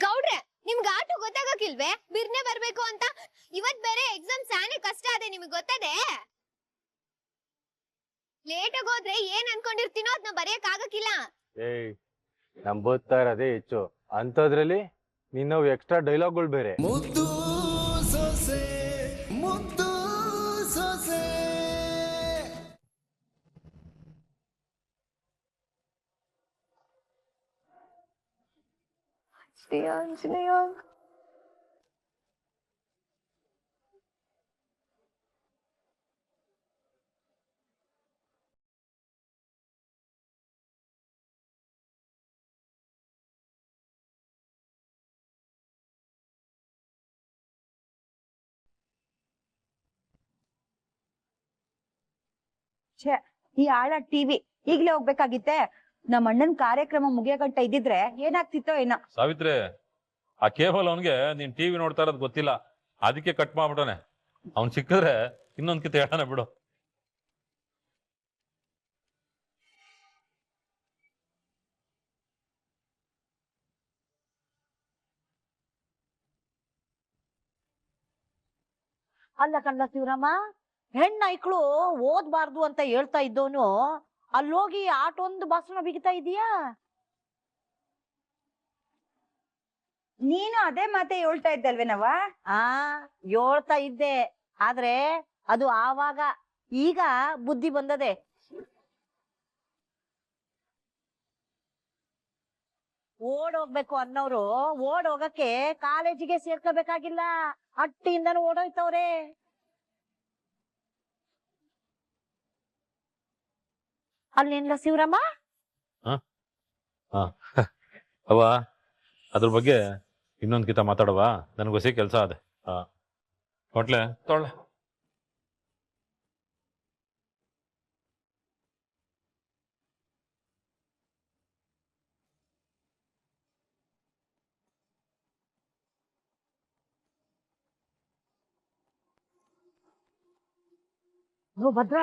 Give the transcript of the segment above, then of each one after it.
ಗೌಡ್ರೆ ನಿಮ್ಗೆ ಆಟೋ ಗೊತ್ತಾಗಕ್ಕಿಲ್ವೇ ಬಿರ್ನೆ ಬರ್ಬೇಕು ಅಂತ? ಇವತ್ ಬೇರೆ ಎಕ್ಸಾಮ್ ಸಾನೆ ಕಷ್ಟ ಅದೇ ನಿಮ್ಗೆ ಗೊತ್ತದೆ. ಲೇಟ್ ಆಗಿ ಹೋದ್ರೆ ಏನ್ ಅನ್ಕೊಂಡಿರ್ತೀನೋ ಅದನ್ನ ಬರೆಯಕ್ ಆಗಕ್ಕಿಲ್ಲ. ಏಯ್ ನಂಬೋದ್ತಾ ಇರೋದೇ ಹೆಚ್ಚು ಅಂತದ್ರಲ್ಲಿ ನಿನ್ನವು ಎಕ್ಸ್ಟ್ರಾ ಡೈಲಾಗ್ಗಳು ಬೇರೆ. ಮುದ್ದು ಸೊಸೆ ಮುದ್ದು ಸೊಸೆ. ಆಂಜನೇಯ ಈ ಆಳ ಟಿವಿ ಈಗ್ಲೇ ಹೋಗ್ಬೇಕಾಗಿತ್ತೆ. ನಮ್ಮ ಅಣ್ಣನ್ ಕಾರ್ಯಕ್ರಮ ಮುಗಿಯೋ ಗಂಟ ಇದ್ದಿದ್ರೆ ಏನಾಗ್ತಿತ್ತೋ ಏನೋ. ಸಾವಿತ್ರಿ, ಆ ಕೇಬಲ್ ಅವನ್ಗೆ ನೀನ್ ಟಿವಿ ನೋಡ್ತಾ ಇರೋದು ಗೊತ್ತಿಲ್ಲ, ಅದಕ್ಕೆ ಕಟ್ ಮಾಡ್ಬಿಟ್ಟಾನೆ. ಅವ್ನ್ ಸಿಕ್ಕಿದ್ರೆ ಇನ್ನೊಂದ್ ಕಿತ್ತ ಹೇಳಾನೆ ಬಿಡು. ಅಲ್ಲ ಕಣ್ಣ ಶಿವರಾಮ, ಹೆಣ್ಣೈಕ್ಳು ಓದ್ಬಾರ್ದು ಅಂತ ಹೇಳ್ತಾ ಇದ್ದವನು ಅಲ್ಲೋಗಿ ಆಟೊಂದು ಭಾಷಣ ಬಿಗಿತಾ ಇದೀಯಾ? ನೀನು ಅದೇ ಮಾತೆ ಹೇಳ್ತಾ ಇದ್ದಲ್ವೇನವ? ಹೇಳ್ತಾ ಇದ್ದೆ, ಆದ್ರೆ ಅದು ಆವಾಗ. ಈಗ ಬುದ್ಧಿ ಬಂದದೆ. ಓಡೋಗ್ಬೇಕು ಅನ್ನೋರು ಓಡೋಗಕ್ಕೆ ಕಾಲೇಜಿಗೆ ಸೇರ್ಕೋಬೇಕಾಗಿಲ್ಲ, ಹಟ್ಟಿಯಿಂದನೂ ಓಡೋಯ್ತವ್ರೆ. ಅಲ್ಲೇನಿಲ್ಲ ಶಿವರಾಮ. ಅವ ಅದ್ರ ಬಗ್ಗೆ ಇನ್ನೊಂದ್ ಕಿತ ಮಾತಾಡವ, ನನ್ಗೆ ಹೊಸ ಕೆಲ್ಸ ಅದೆ. ಹೊಟ್ಲೆ ತೊಳ್ಳೆ. ಭದ್ರ,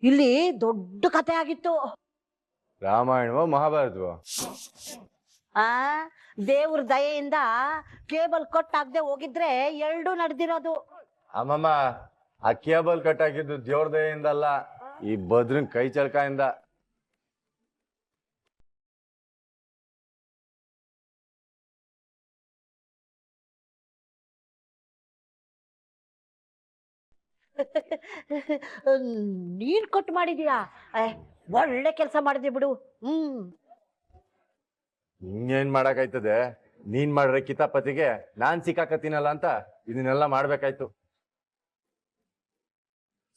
ಇಲ್ಲಿ ದೊಡ್ಡ ಕತೆ ಆಗಿತ್ತು. ರಾಮಾಯಣವೋ ಮಹಾಭಾರತವೋ? ದೇವ್ರ ದಯೆಯಿಂದ ಕೇಬಲ್ ಕಟ್ ಆಗದೆ ಹೋಗಿದ್ರೆ ಎರಡೂ ನಡೆದಿರೋದು. ಅಮ್ಮಮ್ಮ, ಆ ಕೇಬಲ್ ಕಟ್ ಹಾಕಿದ್ದು ದೇವ್ರ ದಯೆಯಿಂದ ಅಲ್ಲ, ಈ ಭದ್ರನ್ ಕೈ ಚಳಕಾಯಿಂದ. ನೀನ್ ಕಟ್ ಮಾಡಿದೀಯಾ? ಒಳ್ಳೆ ಕೆಲಸ ಮಾಡಿದ್ವಿ ಬಿಡು. ಇನ್ನೇನ್ ಮಾಡಕ್ಕಾಯ್ತದೆ? ನೀನ್ ಮಾಡ್ರೆ ಕಿತಾಪತಿಗೆ ನಾನ್ ಸಿಕ್ಕಾಕತ್ತೀನಲ್ಲ ಅಂತ ಇದನ್ನೆಲ್ಲ ಮಾಡ್ಬೇಕಾಯ್ತು.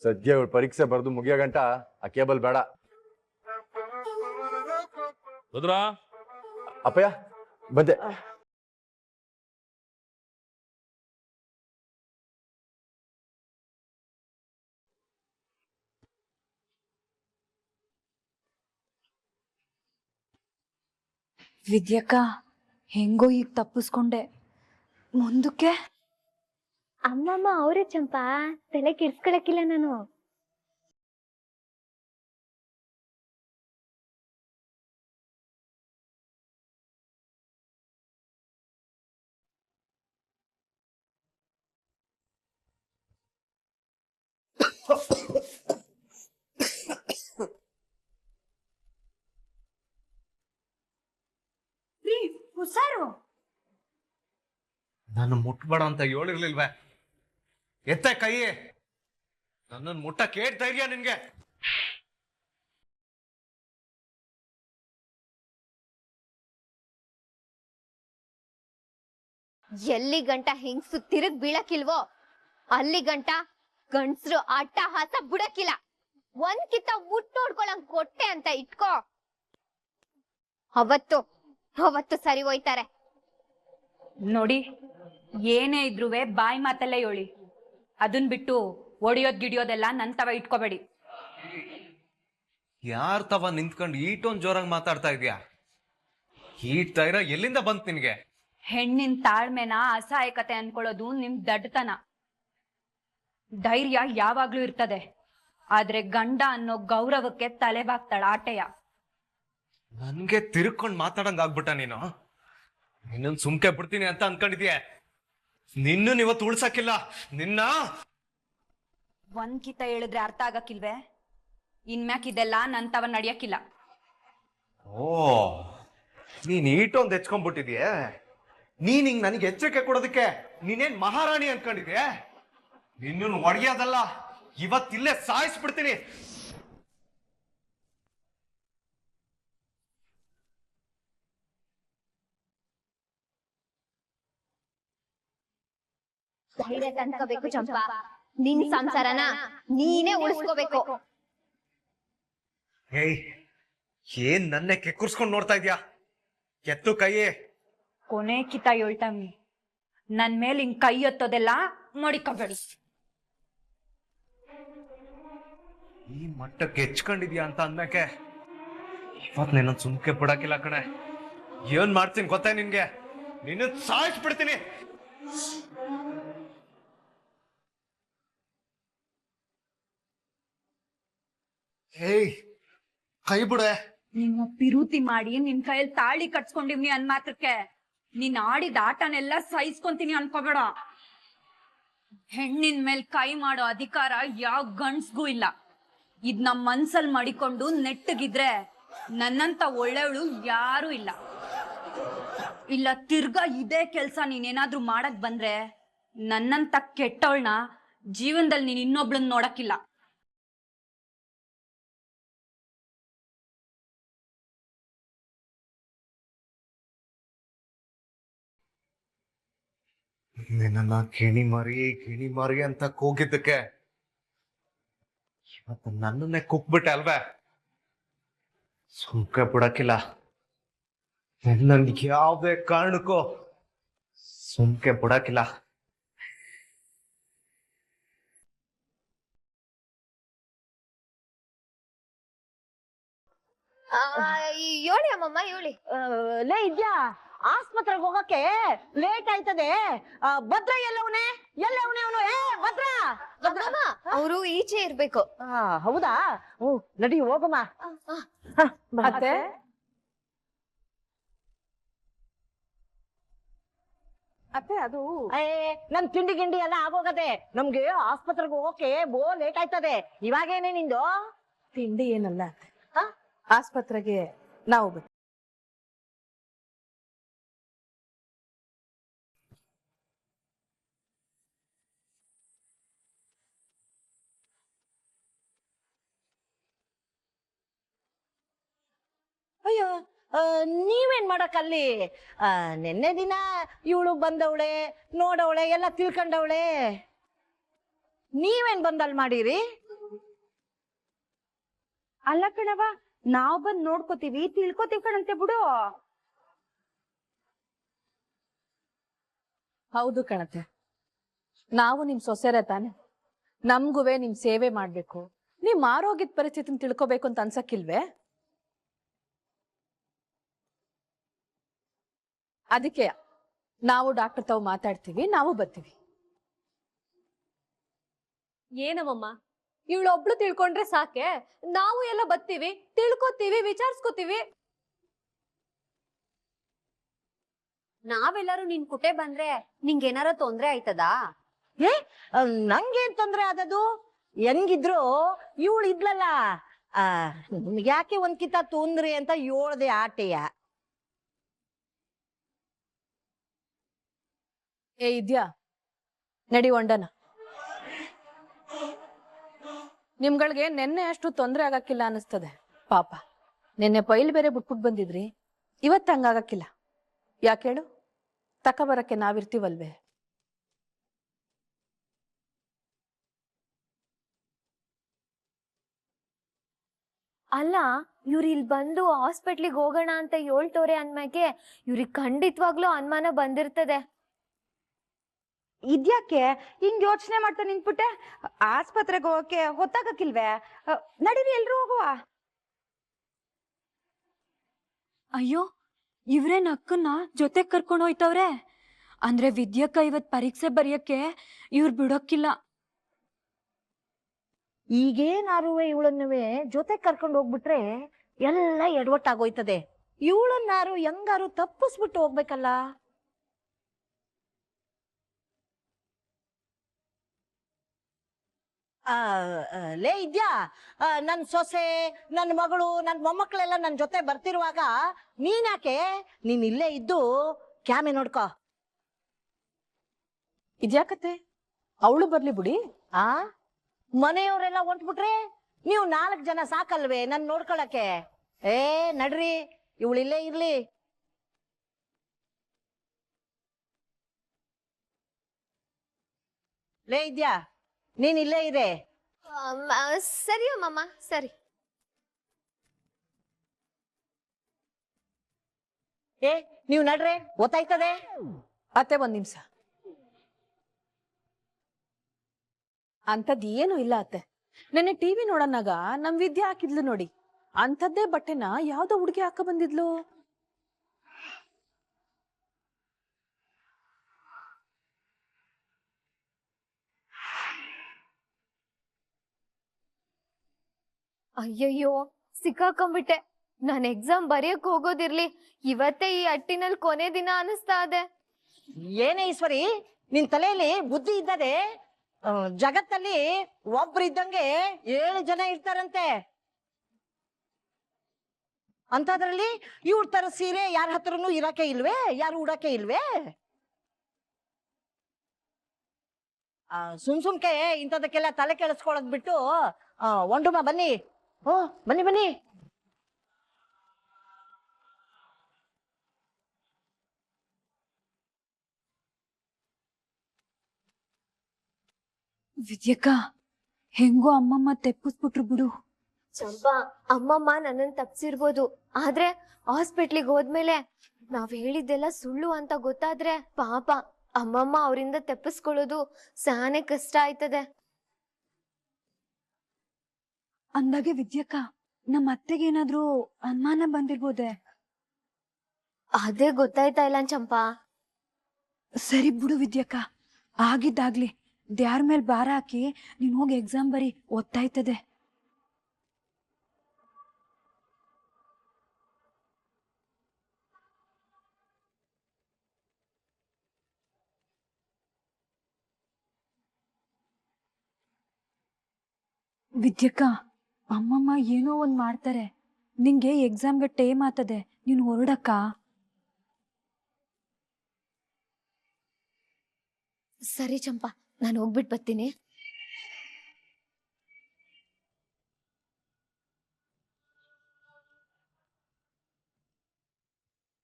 ಸದ್ಯ ಇವಳು ಪರೀಕ್ಷೆ ಬರ್ದು ಮುಗಿಯೋ ಗಂಟ ಆ ಕೇಬಲ್ ಬೇಡ. ಭದ್ರಾ, ಅಪ್ಪಯ್ಯ ಬಂದೆ. ವಿದ್ಯಕ್ಕ, ಹೆಂಗೋ ಈಗ ತಪ್ಪಿಸ್ಕೊಂಡೆ. ಮುಂದಕ್ಕೆ ಅಮ್ಮಮ್ಮ ಅವರೇ ಚಂಪಾ, ತಲೆ ಕೆಡ್ಸ್ಕೊಳಕ್ಕಿಲ್ಲ ನಾನು. ಹುಷಾರು. ನಾನು ಮುಟ್ಬೇಡ ಅಂತ ಹೇಳಿರ್ಲಿಲ್ವೇ? ಎತ್ತ ಕೈ, ನನ್ನನ್ನು ಮುಟ್ಟ ಕೇಟ್ ಧೈರ್ಯ ನಿನ್ಗೆ? ಎಲ್ಲಿ ಗಂಟ ಹೆಂಗ್ಸು ತಿರುಗ್ ಬೀಳಕ್ಕಿಲ್ವೋ ಅಲ್ಲಿ ಗಂಟ ಗಂಡ್ಸ್ರು ಅಟ್ಟಹಾಸ ಬಿಡಕ್ಕಿಲ್ಲ. ಒಂದ್ ಕಿತ್ತ ಮುಟ್ ನೋಡ್ಕೊಳಂಗ್ ಕೊಟ್ಟೆ ಅಂತ ಇಟ್ಕೋ, ಅವತ್ತು ಸರಿ ಹೋಯ್ತಾರೆ. ನೋಡಿ, ಏನೇ ಇದ್ರುವೆ ಬಾಯಿ ಮಾತಲ್ಲೇ ಹೇಳಿ. ಅದನ್ ಬಿಟ್ಟು ಒಡಿಯೋದ್ ಗಿಡಿಯೋದೆಲ್ಲ ನನ್ ತವ ಇಟ್ಕೋಬೇಡಿ. ಯಾರ್ ತವ ನಿಂತ್ಕೊಂಡು ಈಟೊಂದ್ ಜೋರಾಗಿ ಮಾತಾಡ್ತಾ ಇದ್ಯಾ? ಈಟ್ ಧೈರ್ಯ ಎಲ್ಲಿಂದ ಬಂತ್ ನಿನ್ಗೆ? ಹೆಣ್ಣಿನ ತಾಳ್ಮೆನ ಅಸಹಾಯಕತೆ ಅನ್ಕೊಳ್ಳೋದು ನಿಮ್ ದಡ್ಡತನ. ಧೈರ್ಯ ಯಾವಾಗ್ಲೂ ಇರ್ತದೆ, ಆದ್ರೆ ಗಂಡ ಅನ್ನೋ ಗೌರವಕ್ಕೆ ತಲೆಬಾಗ್ತಾಳ ಆಟೆಯ. ನನ್ಗೆ ತಿರುಕೊಂಡ್ ಮಾತಾಡಂಗ್ ಆಗ್ಬಿಟ್ಟ ನೀನು. ನಿನ್ನನ್ ಸುಮ್ಕೆ ಬಿಡ್ತೀನಿ ಅಂತ ಅನ್ಕೊಂಡಿದ್ಯೆ. ನಿನ್ನೂ ಇವತ್ತು ಉಳ್ಸಕ್ಕಿಲ್ಲ. ನಿನ್ನ ಒಂದ್ಕಿತ ಹೇಳಿದ್ರೆ ಅರ್ಥ ಆಗಕ್ಕಿಲ್ವೇ? ಇನ್ಮ್ಯಾಕ್ ಇದೆಲ್ಲ ನನ್ ತವ ನಡಿಯಕ್ಕಿಲ್ಲ. ಓ, ನೀನ್ ಈಟೊಂದು ಹೆಚ್ಕೊಂಡ್ಬಿಟ್ಟಿದ್ಯೆ. ನೀನ್ ಹಿಂಗ್ ನನಗೆ ಎಚ್ಚರಿಕೆ ಕೊಡೋದಕ್ಕೆ ನೀನೇನ್ ಮಹಾರಾಣಿ ಅನ್ಕೊಂಡಿದ್ಯೆ? ನಿನ್ನನ್ನು ಒಡೆಯೋದಲ್ಲ, ಇವತ್ತಿಲ್ಲೇ ಸಾಯಿಸ್ಬಿಡ್ತೀನಿ. ಧೈರ್ಯ ತಂದ್ಕೋಬೇಕು ಚಂಪಾ. ನಿನ್ ಸಂಸಾರನ ನೀನೇ ಉಳಿಸ್ಕೋಬೇಕು. ಏಯ್, ಏನ್ ನನ್ನೆ ಕೆಕ್ಕುರ್ಸ್ಕೊಂಡ್ ನೋಡ್ತಾ ಇದ್ಯಾ? ಎತ್ತು ಕೈಯೇ. ಕೊನೆ ಕಿತ ಹೇಳ್ತಾವಿ, ನನ್ ಮೇಲೆ ಹಿಂಗ್ ಕೈ ಎತ್ತೋದೆಲ್ಲ ಮಡಿಕಬೇಡಿ. ಈ ಮಟ್ಟಕ್ಕೆ ಹೆಚ್ಕೊಂಡಿದ್ಯಾ ಅಂತ ಅಂದಕ್ಕೆ ಇವತ್ ನಿನ್ನ ಸುಮ್ಕೆ ಬಿಡಕ್ಕಿಲ್ಲ ಕಣೆ. ಏನ್ ಮಾಡ್ತೀನಿ ಗೊತ್ತಾ ನಿನ್ಗೆ? ನಿನ್ನ ಸಾಯಿಸ್ಬಿಡ್ತೀನಿ. ಏಯ್, ಕೈ ಬಿಡೆ. ನೀವು ಪಿರೂತಿ ಮಾಡಿ ನಿನ್ ಕೈಯಲ್ಲಿ ತಾಳಿ ಕಟ್ಸ್ಕೊಂಡಿವ್ನಿ ಅನ್ ಮಾತ್ರಕ್ಕೆ ನೀನ್ ಆಡಿದ ಆಟನೆಲ್ಲ ಸಹಿಸ್ಕೊಂತೀನಿ ಅನ್ಕೋಬೇಡ. ಹೆಣ್ಣಿನ ಮೇಲ್ ಕೈ ಮಾಡೋ ಅಧಿಕಾರ ಯಾವ ಗಂಡ್ಸ್ಗೂ ಇಲ್ಲ. ಇದ್ ನಮ್ ಮನ್ಸಲ್ ಮಡಿಕೊಂಡು ನೆಟ್ಟಗಿದ್ರೆ ನನ್ನಂತ ಒಳ್ಳೆವಳು ಯಾರು ಇಲ್ಲ. ಇಲ್ಲ ತಿರ್ಗಾ ಇದೇ ಕೆಲ್ಸ ನೀನೇನಾದ್ರೂ ಮಾಡಕ್ ಬಂದ್ರೆ ನನ್ನಂತ ಕೆಟ್ಟವಳನ್ನ ಜೀವನದಲ್ಲಿ ನೀನ್ ಇನ್ನೊಬ್ಳನ್ ನೋಡಕ್ಕಿಲ್ಲ. ನಿನ್ನ ಗಿಣಿ ಮರಿ ಅಂತ ಕೂಗಿದ್ದಕ್ಕೆ ಇವತ್ತು ನನ್ನನ್ನೇ ಕುಕ್ಬಿಟ್ಟೆ ಅಲ್ವೇ? ಸುಮ್ಕೆ ಬಿಡಕ್ಕಿಲ್ಲ. ನನ್ಗೆ ಯಾವ್ದೇ ಕಾರಣಕ್ಕೂ ಸುಮ್ಕೆ ಬಿಡಕ್ಕಿಲ್ಲ. ಹೇಳಿ ಅಮ್ಮಮ್ಮ ಹೇಳಿ. ಲೇ ಇದ್ಯಾ, ಆಸ್ಪತ್ರೆಗೆ ಹೋಗಕ್ಕೆ ಲೇಟ್ ಆಯ್ತದೆ. ಭದ್ರ ಎಲ್ಲವನೇ ಅವನು? ಏ ಭದ್ರ, ಅವರು ಈಚೆ ಇರ್ಬೇಕು. ಹೌದಾ? ನಡಿ ಹೋಗಮ್ಮ. ಅತ್ತೆ ಅತ್ತೆ ಅದು ನನ್ ತಿಂಡಿ ಗಿಂಡಿ ಎಲ್ಲ ಆಗೋಗದೆ. ನಮ್ಗೆ ಆಸ್ಪತ್ರೆಗೆ ಹೋಗಕ್ಕೆ ಲೇಟ್ ಆಯ್ತದೆ. ಇವಾಗೇನೆ ನಿಂದು ತಿಂಡಿ ಏನಲ್ಲ ಅತ್ತೆ, ಆಸ್ಪತ್ರೆಗೆ ನಾವು ಅಯ್ಯೋ, ನೀವೇನ್ ಮಾಡಕ್ಕಲ್ಲಿ? ನಿನ್ನೆ ದಿನ ಇವಳು ಬಂದವಳೆ, ನೋಡವಳೆ, ಎಲ್ಲ ತಿಳ್ಕೊಂಡವಳೆ. ನೀವೇನ್ ಬಂದಲ್ ಮಾಡಿರಿ? ಅಲ್ಲ ಕಣವ, ನಾವ್ ಬಂದ್ ನೋಡ್ಕೋತೀವಿ, ತಿಳ್ಕೊತೀವಿ ಕಣಂತೆ ಬಿಡು. ಹೌದು ಕಣತೆ, ನಾವು ನಿಮ್ ಸೊಸೆರೆ ತಾನೆ, ನಮ್ಗುವೆ ನಿಮ್ ಸೇವೆ ಮಾಡ್ಬೇಕು, ನಿಮ್ ಆರೋಗ್ಯದ ಪರಿಸ್ಥಿತಿನ ತಿಳ್ಕೊಬೇಕು ಅಂತ ಅನ್ಸಕ್ಕಿಲ್ವೇ? ಅದಕ್ಕೆ ನಾವು ಡಾಕ್ಟರ್ ತಾವು ಮಾತಾಡ್ತೀವಿ, ನಾವು ಬರ್ತೀವಿ. ಏನವಮ್ಮ, ಇವಳೊಬ್ಳು ತಿಳ್ಕೊಂಡ್ರೆ ಸಾಕೆ? ನಾವು ಎಲ್ಲ ಬರ್ತೀವಿ, ತಿಳ್ಕೊತೀವಿ, ವಿಚಾರಿಸ್ಕೋತೀವಿ. ನಾವೆಲ್ಲರೂ ನಿನ್ ಕುಟೆ ಬಂದ್ರೆ ನಿಂಗೇನಾರ ತೊಂದ್ರೆ ಆಯ್ತದಾ? ನಂಗೇನ್ ತೊಂದ್ರೆ ಆದದು? ಹೆಂಗಿದ್ರು ಇವಳು ಇದ್ಲಲ್ಲ, ಯಾಕೆ ಒಂದ್ಕಿತ ತೊಂದ್ರೆ ಅಂತ ಹೇಳ್ದೆ ಆಟೆಯ. ಇದ್ಯಾ, ನಡಿ ಒಂಡನ. ನಿಮ್ಗಳಿಗೆ ನೆನ್ನೆ ಅಷ್ಟು ತೊಂದರೆ ಆಗಕ್ಕಿಲ್ಲ ಅನಿಸ್ತದೆ. ಪಾಪ ನಿನ್ನೆ ಪೈಲ್ ಬೇರೆ ಬಿಟ್ಬಿಟ್ಟು ಬಂದಿದ್ರಿ, ಇವತ್ತು ಹಂಗಾಗಕ್ಕಿಲ್ಲ. ಯಾಕೇಳು, ತಕ ಬರಕ್ಕೆ ನಾವಿರ್ತೀವಲ್ವೇ? ಅಲ್ಲ, ಇವ್ರು ಇಲ್ಲಿ ಬಂದು ಹಾಸ್ಪಿಟ್ಲಿಗೆ ಹೋಗೋಣ ಅಂತ ಹೇಳ್ತವ್ರೆ ಅಂದ್ಮ್ಯಾಗೆ ಇವ್ರಿಗೆ ಖಂಡಿತವಾಗ್ಲೂ ಅನುಮಾನ ಬಂದಿರ್ತದೆ. ಇದ್ಯಾಕೆ ಹಿಂಗ್ ಯೋಚನೆ ಮಾಡ್ತಾ ನಿಂತ್ಬಿಟ್ಟೆ? ಆಸ್ಪತ್ರೆಗೆ ಹೋಗಕ್ಕೆ ಹೊತ್ತಾಗಕ್ಕಿಲ್ವೇ? ನಡೀರಿ ಎಲ್ರು ಹೋಗುವ. ಅಯ್ಯೋ, ಇವ್ರೇನ್ ಅಕ್ಕನ್ನ ಜೊತೆ ಕರ್ಕೊಂಡು ಹೋಯ್ತವ್ರೆ ಅಂದ್ರೆ ವಿದ್ಯಕ್ಕ ಇವತ್ ಪರೀಕ್ಷೆ ಬರೆಯಕ್ಕೆ ಇವ್ರು ಬಿಡೋಕ್ಕಿಲ್ಲ. ಈಗೇನಾರುವೆ ಇವಳನ್ನುವೆ ಜೊತೆ ಕರ್ಕೊಂಡು ಹೋಗ್ಬಿಟ್ರೆ ಎಲ್ಲ ಎಡವಟ್ಟಾಗೋಯ್ತದೆ. ಇವಳನ್ನಾರು ಹೆಂಗಾರು ತಪ್ಪಿಸ್ಬಿಟ್ಟು ಹೋಗ್ಬೇಕಲ್ಲ. ಲೇ ಇದ್ಯಾ, ನನ್ ಸೊಸೆ, ನನ್ನ ಮಗಳು, ನನ್ನ ಮೊಮ್ಮಕ್ಕಳೆಲ್ಲ ನನ್ನ ಜೊತೆ ಬರ್ತಿರುವಾಗ ನೀನ್ಯಾಕೆ ನೀನ್ ಇಲ್ಲೇ ಇದ್ದು ಕ್ಯಾಮೆ ನೋಡ್ಕೋ. ಇದ್ಯಾಕತ್ತೆ ಅವಳು ಬರ್ಲಿ ಬಿಡಿ. ಆ ಮನೆಯವರೆಲ್ಲ ಹೊಂಟ್ಬಿಟ್ರೆ ನೀವು 4 ಜನ ಸಾಕಲ್ವೇ ನನ್ ನೋಡ್ಕೊಳಕ್ಕೆ? ನಡ್ರಿ, ಇವಳಿಲ್ಲೇ ಇರ್ಲಿ. ಲೇ ಇದ್ಯಾ, ನೀನ್ ಇಲ್ಲೇ ಇರೇ. ಸರಿ ಅಮ್ಮಮ್ಮ, ಸರಿ. ನೀವು ನಡ್ರೆ, ಗೊತ್ತಾಯ್ತದೆ. ಅತ್ತೆ ಒಂದ್ ನಿಮಿಷ. ಅಂತದ್ ಏನು ಇಲ್ಲ ಅತ್ತೆ. ನೆನ್ನೆ ಟಿವಿ ನೋಡೋನಾಗ ನಮ್ ವಿದ್ಯೆ ಹಾಕಿದ್ಲು ನೋಡಿ, ಅಂಥದ್ದೇ ಬಟ್ಟೆನ ಯಾವ್ದೋ ಹುಡುಗಿ ಹಾಕ ಬಂದಿದ್ಲು. ಅಯ್ಯಯ್ಯೋ, ಸಿಕ್ಕಾಕೊಂಡ್ಬಿಟ್ಟೆ. ನಾನ್ ಎಕ್ಸಾಮ್ ಬರೆಯಕ್ ಹೋಗೋದಿರ್ಲಿ, ಇವತ್ತೇ ಈ ಅಟ್ಟಿನಲ್ಲಿ ಕೊನೆ ದಿನ ಅನಿಸ್ತಾ ಇದೆ. ಏನೇ ಈಶ್ವರಿ, ನಿನ್ ತಲೆಯಲ್ಲಿ ಬುದ್ಧಿ ಇದ್ದದೆ. ಜಗತ್ತಲ್ಲಿ ಒಬ್ರು ಇದ್ದಂಗೆ 7 ಜನ ಇರ್ತಾರಂತೆ. ಅಂತದ್ರಲ್ಲಿ ಇವ್ರ ತರ ಸೀರೆ ಯಾರ ಹತ್ರನೂ ಇರಕ್ಕೆ ಇಲ್ವೇ? ಯಾರು ಉಡಕ್ಕೆ ಇಲ್ವೇ? ಸುಮ್ಕೆ ಇಂಥದಕ್ಕೆಲ್ಲ ತಲೆ ಕೆಡಿಸ್ಕೊಳ್ಳೋದ್ ಬಿಟ್ಟು ಒಂಡುಮ ಬನ್ನಿ. ಬನ್ನಿ ಬನ್ನಿ. ವಿದ್ಯಕ್ಕ, ಹೆಂಗೋ ಅಮ್ಮಮ್ಮ ತೆಪ್ಪಿಸ್ಬಿಟ್ರು ಬಿಡು. ಚಂಪಾ, ಅಮ್ಮಮ್ಮ ನನ್ನನ್ ತಪ್ಸಿರ್ಬೋದು, ಆದ್ರೆ ಹಾಸ್ಪಿಟ್ಲಿಗೆ ಹೋದ್ಮೇಲೆ ನಾವ್ ಹೇಳಿದ್ದೆಲ್ಲ ಸುಳ್ಳು ಅಂತ ಗೊತ್ತಾದ್ರೆ ಪಾಪ ಅಮ್ಮಮ್ಮ ಅವರಿಂದ ತೆಪ್ಪಿಸ್ಕೊಳ್ಳೋದು ಸಾನೆ ಕಷ್ಟ ಆಯ್ತದೆ. ಅಂದಾಗೆ ವಿದ್ಯಕ್ಕ, ನಮ್ಮ ಅತ್ತೆಗೇನಾದ್ರೂ ಅನುಮಾನ ಬಂದಿರ್ಬೋದೆ? ಅದೇ ಗೊತ್ತಾಯ್ತಾ ಇಲ್ಲ ಚಂಪಾ. ಸರಿ ಬಿಡು ವಿದ್ಯಕ್ಕ, ಆಗಿದ್ದಾಗ್ಲಿ. ದ್ಯಾರ ಮೇಲೆ ಭಾರ ಹಾಕಿ ನೀನ್ ಹೋಗಿ ಎಕ್ಸಾಮ್ ಬರಿ, ಓದ್ತಾಯ್ತದೆ. ವಿದ್ಯಕ್ಕ, ಅಮ್ಮಮ್ಮ ಏನೋ ಒಂದ್ ಮಾಡ್ತಾರೆ. ನಿಂಗೆ ಎಕ್ಸಾಮ್ಗೆ ಟೈಮ್ ಆತದೆ, ನೀನ್ ಹೊರಡಕ್ಕ. ಸರಿ ಚಂಪಾ, ನಾನು ಹೋಗ್ಬಿಟ್ಟು ಬರ್ತೀನಿ.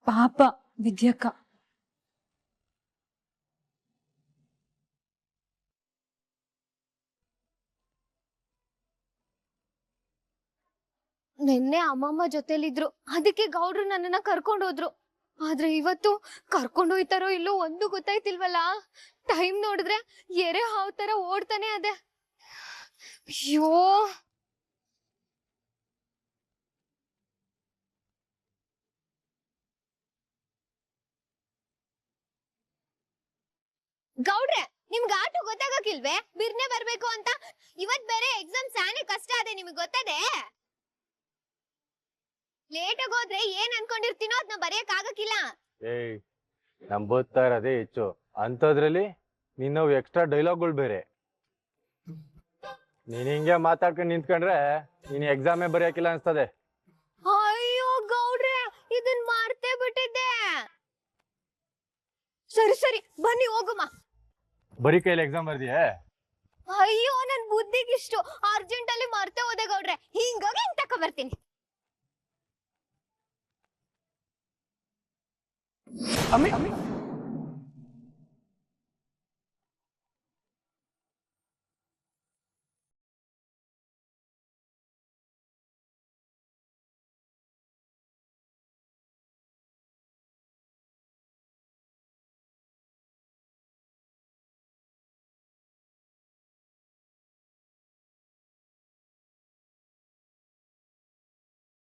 ಪಾಪ ವಿದ್ಯಕ್ಕ. ನಿನ್ನೆ ಅಮ್ಮಮ್ಮ ಜೊತೆಲಿದ್ರು, ಅದಕ್ಕೆ ಗೌಡ್ರು ನನ್ನನ್ನ ಕರ್ಕೊಂಡು ಹೋದ್ರು. ಆದ್ರೆ ಇವತ್ತು ಕರ್ಕೊಂಡು ಹೋಯ್ತಾರೋ ಇಲ್ಲೋ ಒಂದು ಗೊತ್ತಾಯ್ತಿಲ್ವಲ್ಲ. ಟೈಮ್ ನೋಡಿದ್ರೆ ಎರೆ ಹಾವ್ ತರ ಓಡ್ತಾನೆ ಅದೆ. ಅಯ್ಯೋ, ಗೌಡ್ರೆ, ನಿಮ್ಗೆ ಆಟೋ ಗೊತ್ತಾಗಕ್ಕಿಲ್ವೇ ಬಿರ್ನೆ ಬರ್ಬೇಕು ಅಂತ? ಇವತ್ ಬೇರೆ ಎಕ್ಸಾಮ್ ಸಾನೆ ಕಷ್ಟ ಅದೆ, ನಿಮ್ಗೆ ಗೊತ್ತದೆ? ಲೇಟಾಗಿ ಹೋದ್ರೆ ಏನ್ ಅನ್ಕೊಂಡಿರ್ತೀನೋ ಅದನ್ನ ಬರೆಯಕ್ ಆಗಕ್ಕಿಲ್ಲ. ನಂಬೋದ್ತಾ ಇರೋದೇ ಹೆಚ್ಚು, ಅಂಥದ್ರಲ್ಲಿ ನೀನು ಎಕ್ಸ್ಟ್ರಾ ಡೈಲಾಗ್ಗಳು ಬೇರೆ. ನೀನ್ ಹಿಂಗೆ ಮಾತಾಡ್ಕೊಂಡು ನಿಂತ್ಕೊಂಡ್ರೆ ನೀನ್ ಎಕ್ಸಾಮೇ ಬರೆಯಕ್ಕಿಲ್ಲ ಅನ್ಸ್ತದೆ. ಅಯ್ಯೋ ಗೌಡ್ರೆ, ಇದನ್ ಮರ್ತೇ ಬಿಟ್ಟಿದ್ದೆ. ಸರಿ ಸರಿ, ಬನ್ನಿ ಹೋಗುಮ. ಬರೀ ಕೈಲಿ ಎಕ್ಸಾಮ್ ಬರ್ದಿಯೇ? ಅಯ್ಯೋ, ನನ್ ಬುದ್ಧಿಗಿಷ್ಟು ಅರ್ಜೆಂಟ್ ಅಲ್ಲಿ ಮರ್ತೇ ಹೋದೆ ಗೌಡ್ರೆ. ಹಿಂಗಾಗಿ ಹಿಂಗ್ ತಕ ಬರ್ತೀನಿ. ಅಮ್ಮಿ